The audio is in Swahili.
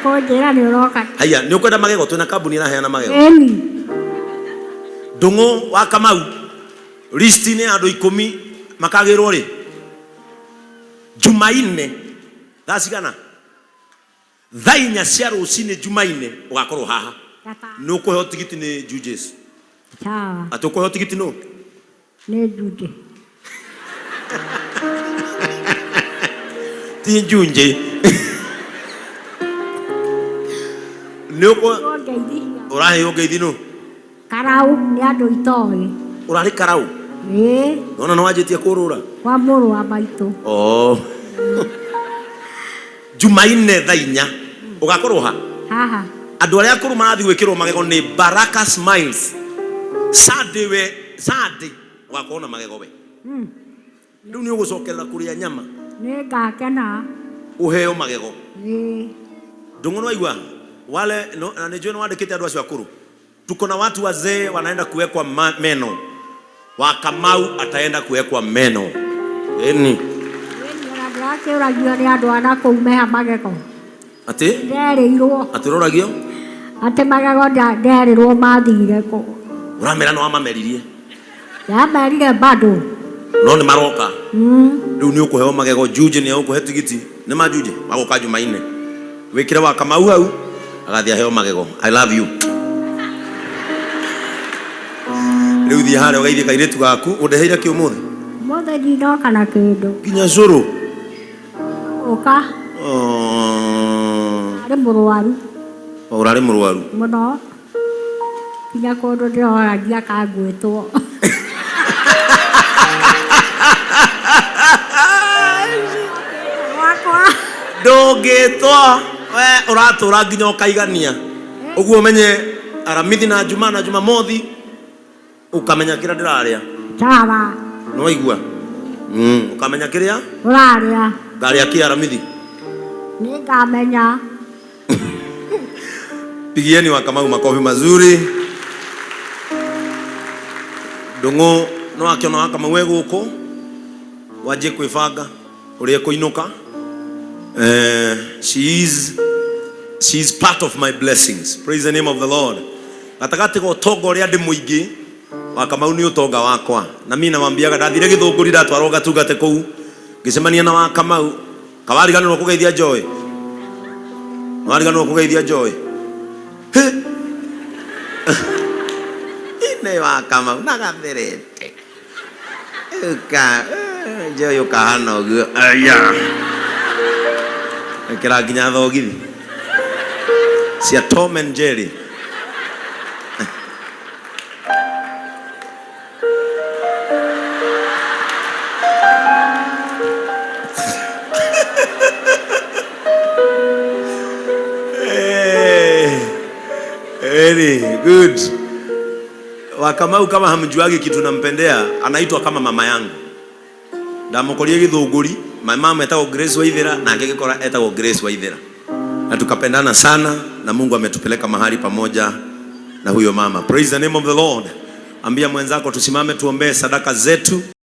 Kojera ni roka. Haya, ni ukwenda magego tuna kabuni na heana magego. Ndungu wa Kamau. Listi ni andu 10 makagirwo ri. Jumaine. Thacigana. Thainya cia rucini Jumaine ugakorwo haha. No kuheo tigiti ni Jujes. Sawa. Atukuheo tigiti no? Ni Juje. Ti Junje. Nuko urahe ongeithi no? Karau ni andu itoe. Urari karau? Nona no wajitie kurura? Kwa muru wa baitu. Oh. Jumaine thainya ugakorwo haha. Andu aria akuru marathi gwikirwo magego ni Baraka Smiles. Sunday ugakorwo na magego we. Riu ni ugucokerera kuria nyama. Ni ngakena. Uheo magego. Ndungu no aigua wale no na nijue no wandikite andu acio akuru. Tuko na watu wazee wanaenda kuwekwa meno. Wa Kamau ataenda kuwekwa meno. Eni. Ndake uragio ni andu ana kuumeha magego. Ati? Nderirwo. Ati roragio? Ati magego nderirwo mathire ko. Uramera no amameririe. Ya merire bado. No ni maroka. Riu ni ukuheo magego Juje ni ukuhe tigiti. Ni majuje magoka Jumaine. Wikire wa Kamau hau agathia heo magego. I love you. Riu thi hare ugaithie kairetu gaku undeheire ki umuthi. Mothe ndoka na kindu. Kinya curu. Oka. Ari murwaru. Urari murwaru. Muno. Kinya kundu ndirora kangwitwo. Ndogitwa we uratura nginya ukaigania uguo umenye aramithi na Jumamothi ukamenya kira ndiraria. Sawa. No igua ukamenya kiria uraria ngaria ki aramithi ni ngamenya. Pigieni wa Kamau makofi mazuri. Ndungu no akiona wa Kamau we guko waje kwibanga urie kuinuka. She is part of my blessings. Praise the name of the Lord. Gatagati go togo ria ndi muingi wa Kamau ni utonga wakwa. Na mimi namwambiaga ndathire githunguri ndatwarwo gatungate kuu ngicemania na wa Kamau kawariganirwo kugeithia Joy. Wariganirwo kugeithia Joy. Ine wa Kamau nagatherete. Uka Joy ukahana uguo. Aya. Kira nginya thogithi cia Tom and Jerry. Very good. Wa Kamau kama hamjuagi kitu nampendea, anaitwa kama mama yangu. Ndamukorie githunguri. My mom etagwo Grace Waithera na angekora etagwo Grace Waithera. Na tukapendana sana na Mungu ametupeleka mahali pamoja na huyo mama. Praise the name of the Lord. Ambia mwenzako tusimame tuombee sadaka zetu.